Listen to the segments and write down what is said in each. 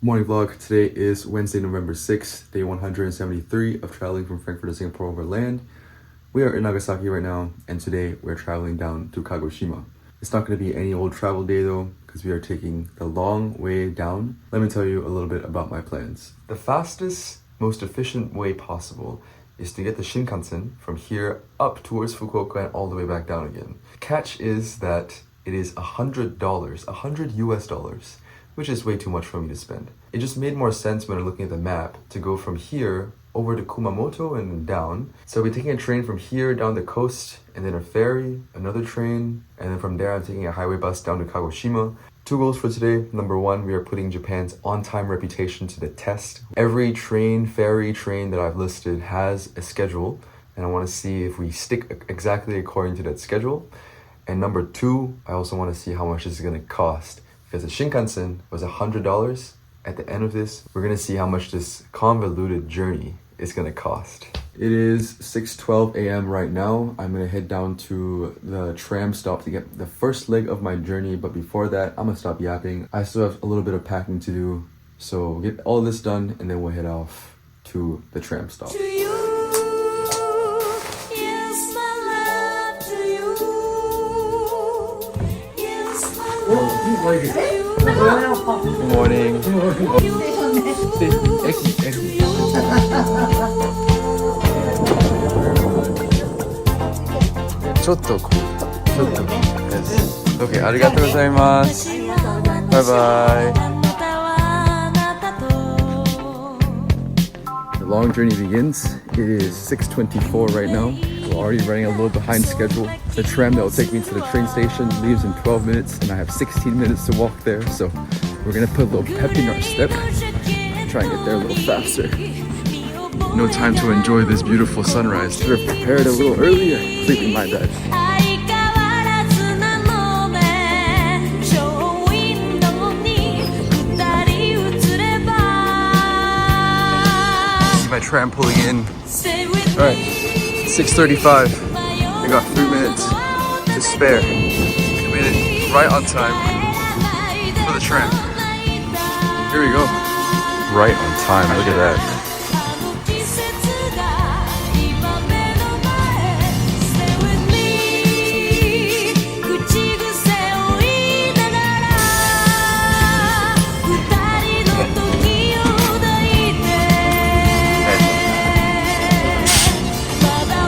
Morning vlog. Today is Wednesday, November 6th, day 173 of traveling from Frankfurt to Singapore over land. We are in Nagasaki right now, and today we're traveling down to Kagoshima. It's not going to be any old travel day though, because we are taking the long way down. Let me tell you a little bit about my plans. The fastest, most efficient way possible is to get the Shinkansen from here up towards Fukuoka and all the way back down again. Catch is that it is $100, $100 US, which is way too much for me to spend. It just made more sense when I'm looking at the map to go from here over to Kumamoto and then down. So I'll be taking a train from here down the coast and then a ferry, another train, and then from there I'm taking a highway bus down to Kagoshima. Two goals for today. Number one, we are putting Japan's on-time reputation to the test. Every ferry train that I've listed has a schedule, and I want to see if we stick exactly according to that schedule. And number two, I also want to see how much this is going to cost. Because the Shinkansen was $100. At the end of this, we're going to see how much this convoluted journey is going to cost. It is 6:12 a.m. right now. I'm going to head down to the tram stop to get the first leg of my journey. But before that, I'm going to stop yapping. I still have a little bit of packing to do. So we'll get all this done and then we'll head off to the tram stop. Good morning. Okay, arigatou gozaimasu. Bye bye. The long journey begins. It is 6:24 right now. We're already running a little behind schedule. The tram that will take me to the train station leaves in 12 minutes and I have 16 minutes to walk there. So we're gonna put a little pep in our step, try and get there a little faster. No time to enjoy this beautiful sunrise. Should have prepared a little earlier. Completely my bad. See my tram pulling in. All right. 6:35. We got 3 minutes to spare. We made it right on time for the tram. Here we go. Right on time. Look at that.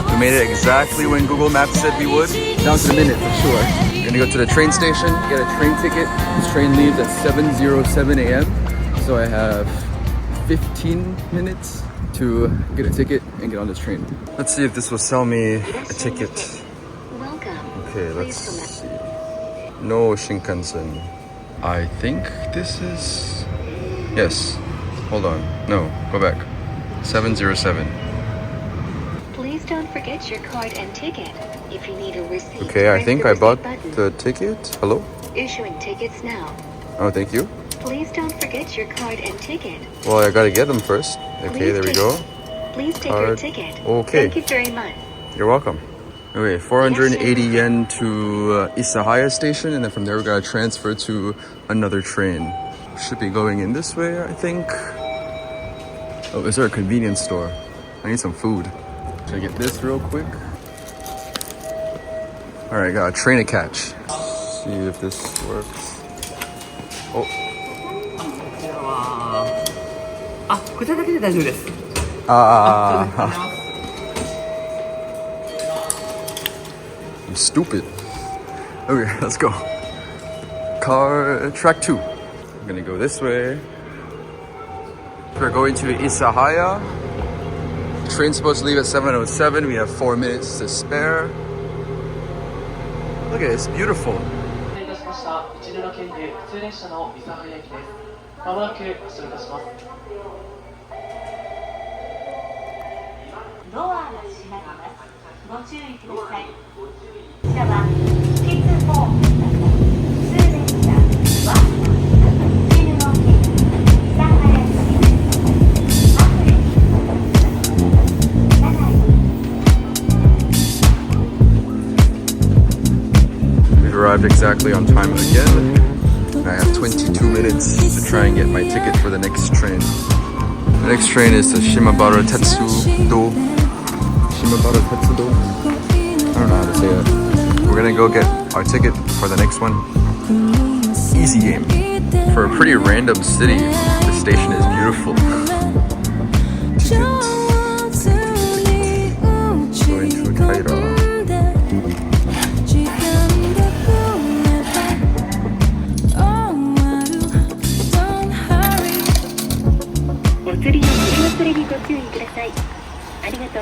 We made it exactly when Google Maps said we would. Down to the minute for sure. We're gonna go to the train station, get a train ticket. This train leaves at 7:07 a.m. So I have 15 minutes to get a ticket and get on this train. Let's see if this will sell me a ticket. Okay, let's see. No Shinkansen. I think this is... Yes. Hold on. No, go back. 7:07. Don't forget your card and ticket. If you need a receipt, okay, I think I bought the ticket. Hello? Issuing tickets now. Oh, thank you. Please don't forget your card and ticket. Well, I gotta get them first. Okay, there we go. Please take your ticket. Okay. Thank you very much. You're welcome. Okay, 480 yen to Isahaya station, and then from there we gotta transfer to another train. Should be going in this way, I think. Oh, is there a convenience store? I need some food. Should I get this real quick? Alright, got a train to catch. Let's see if this works. Oh. I'm stupid. Okay, let's go. Track 2. I'm gonna go this way. We're going to Isahaya. Train's supposed to leave at 7:07. We have 4 minutes to spare. Look at it, it's beautiful. Arrived exactly on time again. and I have 22 minutes to try and get my ticket for the next train. The next train is to Shimabara Tetsudo. Shimabara Tetsudo? I don't know how to say it. We're gonna go get our ticket for the next one. Easy game. For a pretty random city, the station is beautiful. Going to Kaira.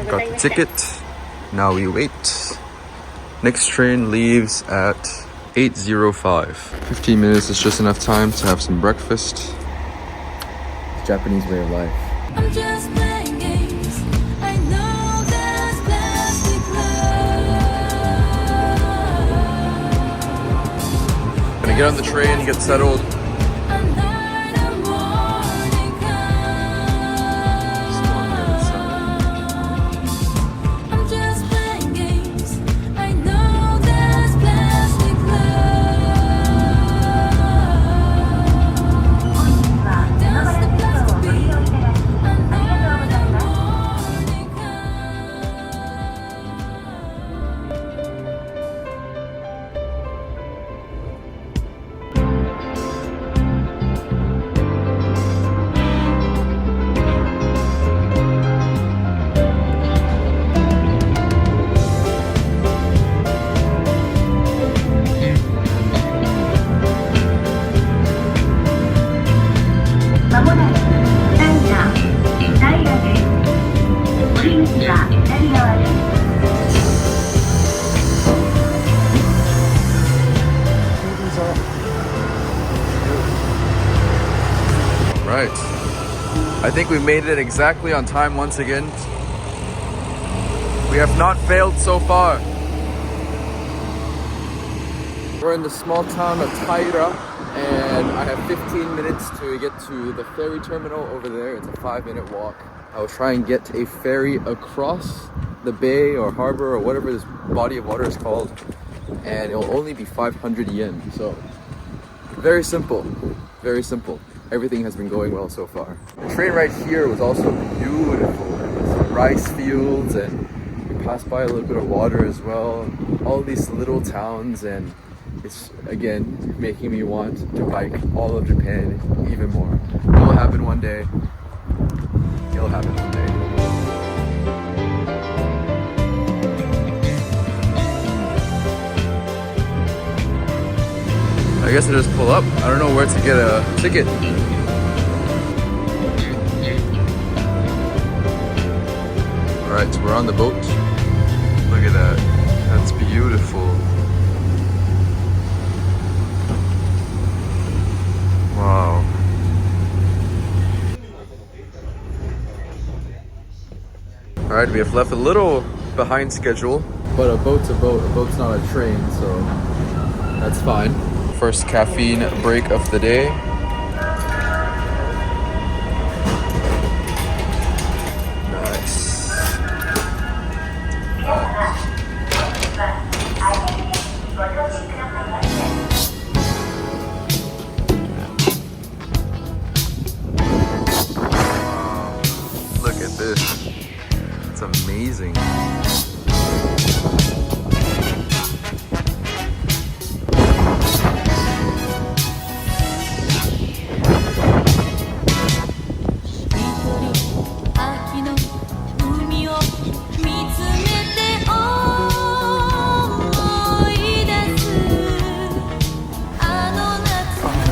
Got the ticket. Now we wait. Next train leaves at 8:05. 15 minutes is just enough time to have some breakfast. Japanese way of life. I'm just playing games. I know there's plastic love. Gonna get on the train, get settled. Right. I think we made it exactly on time once again. We have not failed so far. We're in the small town of Taira, and I have 15 minutes to get to the ferry terminal over there. It's a 5-minute walk. I will try and get a ferry across the bay or harbor or whatever this body of water is called, and it will only be 500 yen. So very simple, very simple. Everything has been going well so far. The train right here was also beautiful. It was rice fields, and we passed by a little bit of water as well. All these little towns, and it's again making me want to bike all of Japan even more. It will happen one day. It'll happen one day. I guess I just pull up. I don't know where to get a ticket. Alright, so we're on the boat. Look at that. That's beautiful. Wow. Alright, we have left a little behind schedule, but a boat's a boat. A boat's not a train, so that's fine. First caffeine break of the day. Nice. Wow, look at this. It's amazing.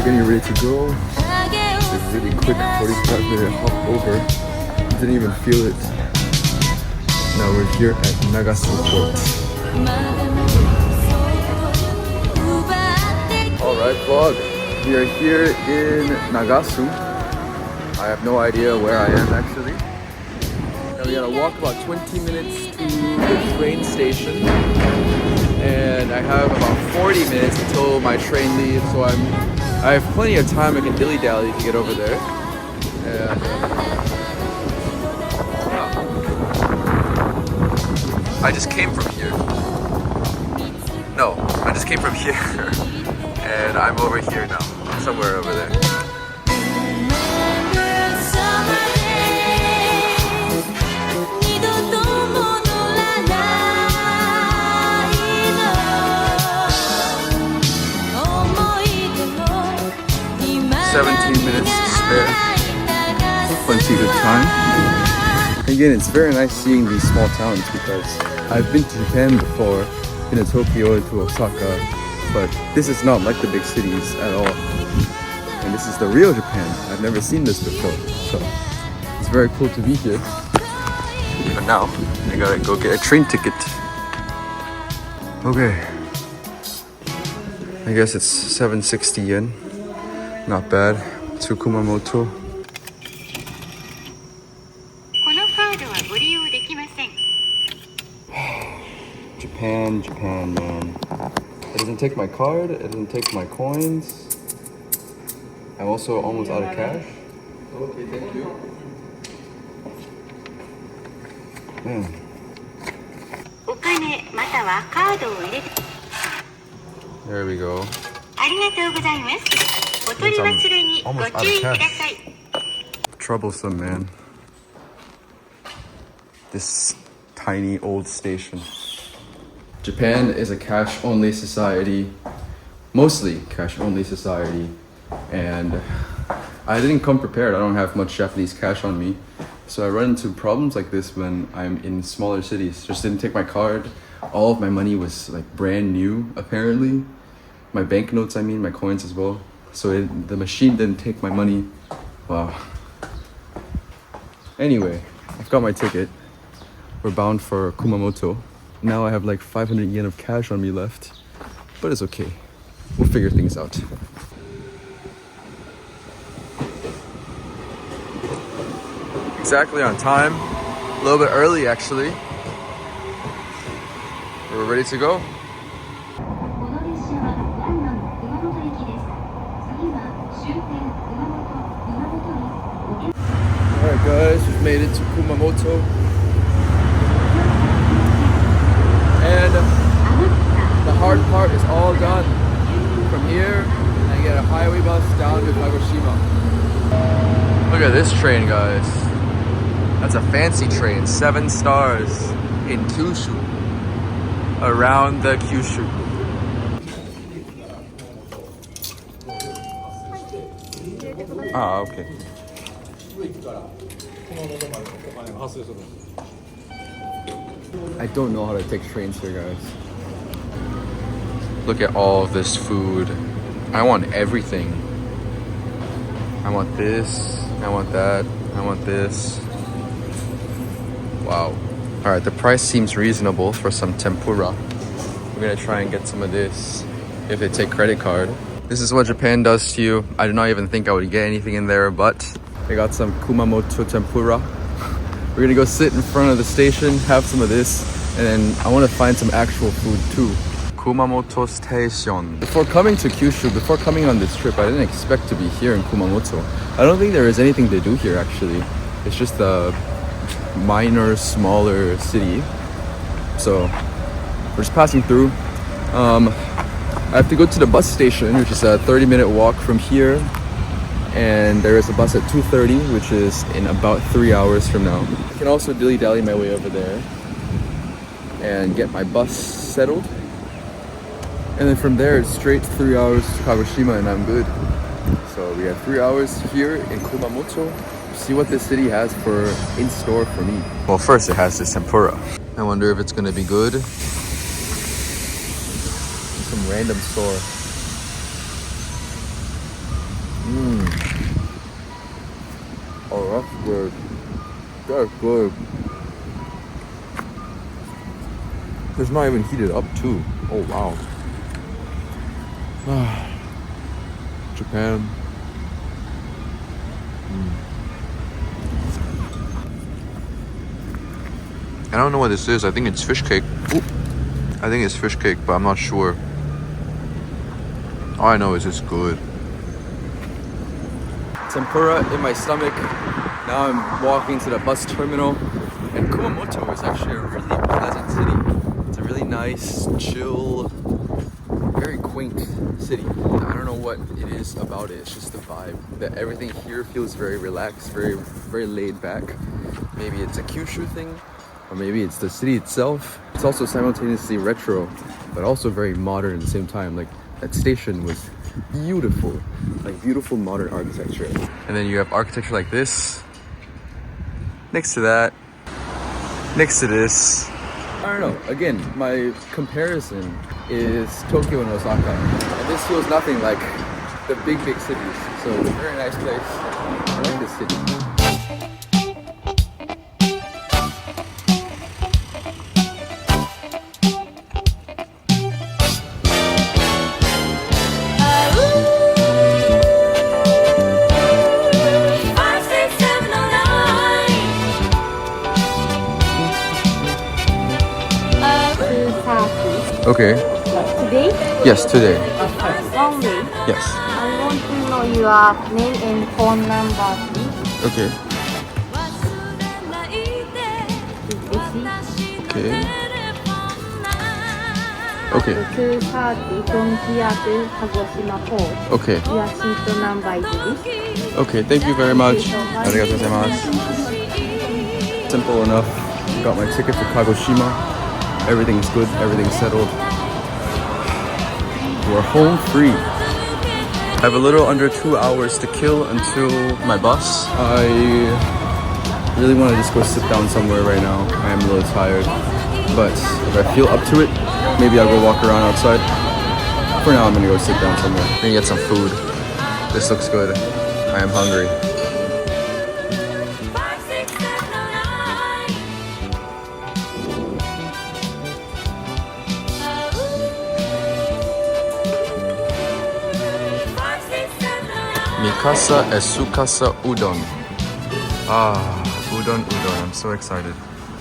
Getting ready to go. It's a really quick 45-minute hop over. Didn't even feel it. Now we're here at Nagasaki port. Alright vlog, we are here in Nagasu. I have no idea where I am actually. Now we gotta walk about 20 minutes to the train station. And I have about 40 minutes until my train leaves, so I have plenty of time. I can dilly-dally to get over there. And I just came from here. No, I just came from here. And I'm over here now. somewhere over there. Remember summer days 17 minutes to spare. Plenty of time. Again, it's very nice seeing these small towns because I've been to Japan before, been to Tokyo, to Osaka, but this is not like the big cities at all. And this is the real Japan. I've never seen this before, so it's very cool to be here. But now, I gotta go get a train ticket. Okay. I guess it's 760 yen. Not bad. To Kumamoto. このカードはご利用できません。 Japan, Japan, man. It doesn't take my card, it doesn't take my coins. I'm also almost out of cash. Okay, thank you. Man. お金またはカードを入れて There we go. ありがとうございます。お取り忘れにご注意ください。 Troublesome, man. This tiny old station. Japan is a cash-only society, mostly cash-only society, and I didn't come prepared. I don't have much Japanese cash on me, so I run into problems like this when I'm in smaller cities. Just didn't take my card. All of my money was like brand new, apparently. My banknotes, I mean, my coins as well. So the machine didn't take my money. Wow. Anyway, I've got my ticket. We're bound for Kumamoto. Now I have like 500 yen of cash on me left, but it's okay. We'll figure things out. Exactly on time. A little bit early, actually. We're ready to go. この列車は蘭南熊本行きです。次は終点熊本に Alright guys, we've made it to Kumamoto. And the hard part is all done. From here, I get a highway bus down to Kagoshima. Look at this train, guys. That's a fancy train, 7 stars in Kyushu. Around the Kyushu. Ah, okay. I don't know how to take trains here, guys. Look at all of this food. I want everything. I want this, I want that, I want this. Wow. Alright, the price seems reasonable for some tempura. We're gonna try and get some of this if they take credit card. This is what Japan does to you. I did not even think I would get anything in there, but I got some Kumamoto tempura. We're gonna go sit in front of the station, have some of this, and then I want to find some actual food too. Kumamoto Station. Before coming to Kyushu, before coming on this trip, I didn't expect to be here in Kumamoto. I don't think there is anything to do here actually. It's just a minor, smaller city. So we're just passing through. I have to go to the bus station, which is a 30-minute walk from here. And there is a bus at 2:30, which is in about 3 hours from now. I can also dilly-dally my way over there and get my bus settled. And then from there, it's straight 3 hours to Kagoshima and I'm good. So we have 3 hours here in Kumamoto. See what this city has in store for me. Well, first it has this tempura. I wonder if it's gonna be good. Some random store. Oh, that's good. That's good. It's not even heated up too. Oh wow. Japan. I don't know what this is. I think it's fish cake. Ooh. I think it's fish cake, but I'm not sure. All I know is it's good. Tempura in my stomach. Now I'm walking to the bus terminal. And Kumamoto is actually a really pleasant city. It's a really nice, chill, very quaint quaint city. I don't know what it is about it. It's just the vibe. That everything here feels very relaxed, very laid back. Maybe it's a Kyushu thing, or maybe it's the city itself. It's also simultaneously retro, but also very modern at the same time. Like that station was beautiful, like beautiful modern architecture. And then you have architecture like this, next to that, next to this. I don't know. Again, my comparison is Tokyo and Osaka, and this feels nothing like the big cities. So it's a very nice place. I like this city. Okay. Today? Yes, today. Only. Yes. I want to know your name and phone number, please. Okay. Okay. Okay. 230 from here to Kagoshima Port. Okay. Your seat number is this. Okay. Thank you very much. Arigatou gozaimasu. Simple enough. Got my ticket to Kagoshima. Everything's good. Everything's settled. We're home free. I have a little under 2 hours to kill until my bus. I really want to just go sit down somewhere right now. I am a little tired, but if I feel up to it, maybe I'll go walk around outside. For now, I'm gonna go sit down somewhere. I'm gonna get some food. This looks good. I am hungry. Mikasa Esukasa Udon. Udon. I'm so excited.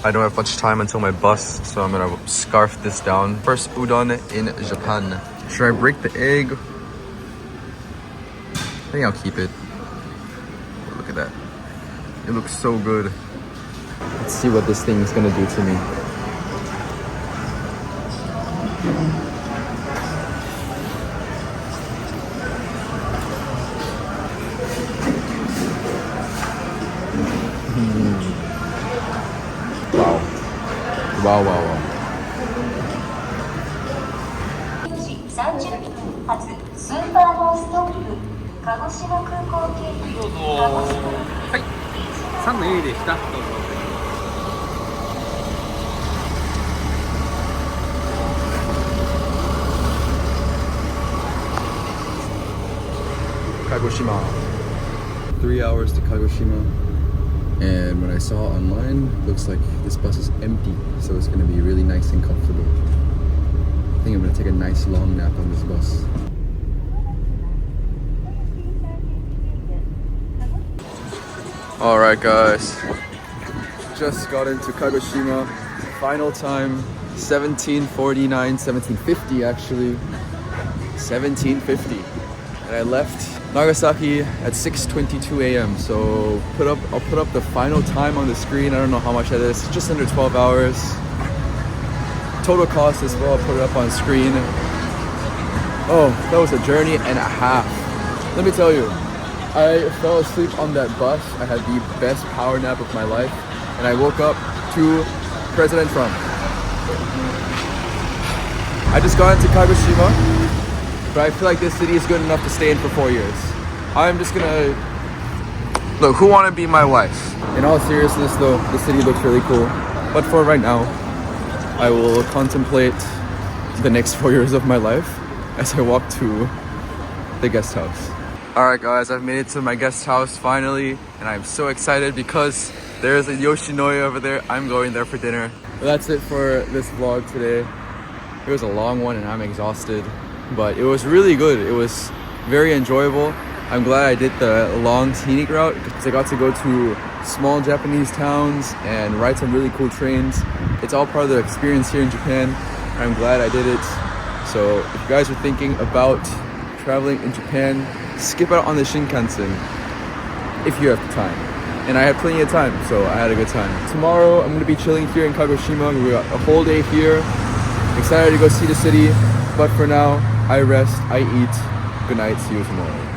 I don't have much time until my bus, so I'm gonna scarf this down. First udon in Japan. Should I break the egg? I think I'll keep it. Look at that. It looks so good. Let's see what this thing is gonna do to me. Wow. 4時30分発スーパーノーストップ鹿児島空港経由鹿児島はい、3の A でした。どうぞ。Kagoshima. 3 hours to Kagoshima. And when I saw online, looks like this bus is empty, so it's gonna be really nice and comfortable. I think I'm gonna take a nice long nap on this bus. Alright guys, just got into Kagoshima, final time 17:49, 17:50 actually, 17:50. And I left Nagasaki at 6:22 a.m. So I'll put up the final time on the screen. I don't know how much that is. Just under 12 hours. Total cost as well. I'll put it up on screen. Oh, that was a journey and a half. Let me tell you, I fell asleep on that bus. I had the best power nap of my life, and I woke up to President Trump. I just got into Kagoshima. But I feel like this city is good enough to stay in for 4 years. I'm just gonna... Look, who wanna be my wife? In all seriousness though, the city looks really cool. But for right now, I will contemplate the next 4 years of my life as I walk to the guest house. Alright guys, I've made it to my guest house finally, and I'm so excited because there's a Yoshinoya over there. I'm going there for dinner. But that's it for this vlog today. It was a long one and I'm exhausted. But it was really good. It was very enjoyable. I'm glad I did the long scenic route because I got to go to small Japanese towns and ride some really cool trains. It's all part of the experience here in Japan. I'm glad I did it. So if you guys are thinking about traveling in Japan, skip out on the Shinkansen if you have the time. And I had plenty of time, so I had a good time. Tomorrow I'm going to be chilling here in Kagoshima. We got a whole day here. Excited to go see the city. But for now, I rest, I eat. Good night, see you tomorrow.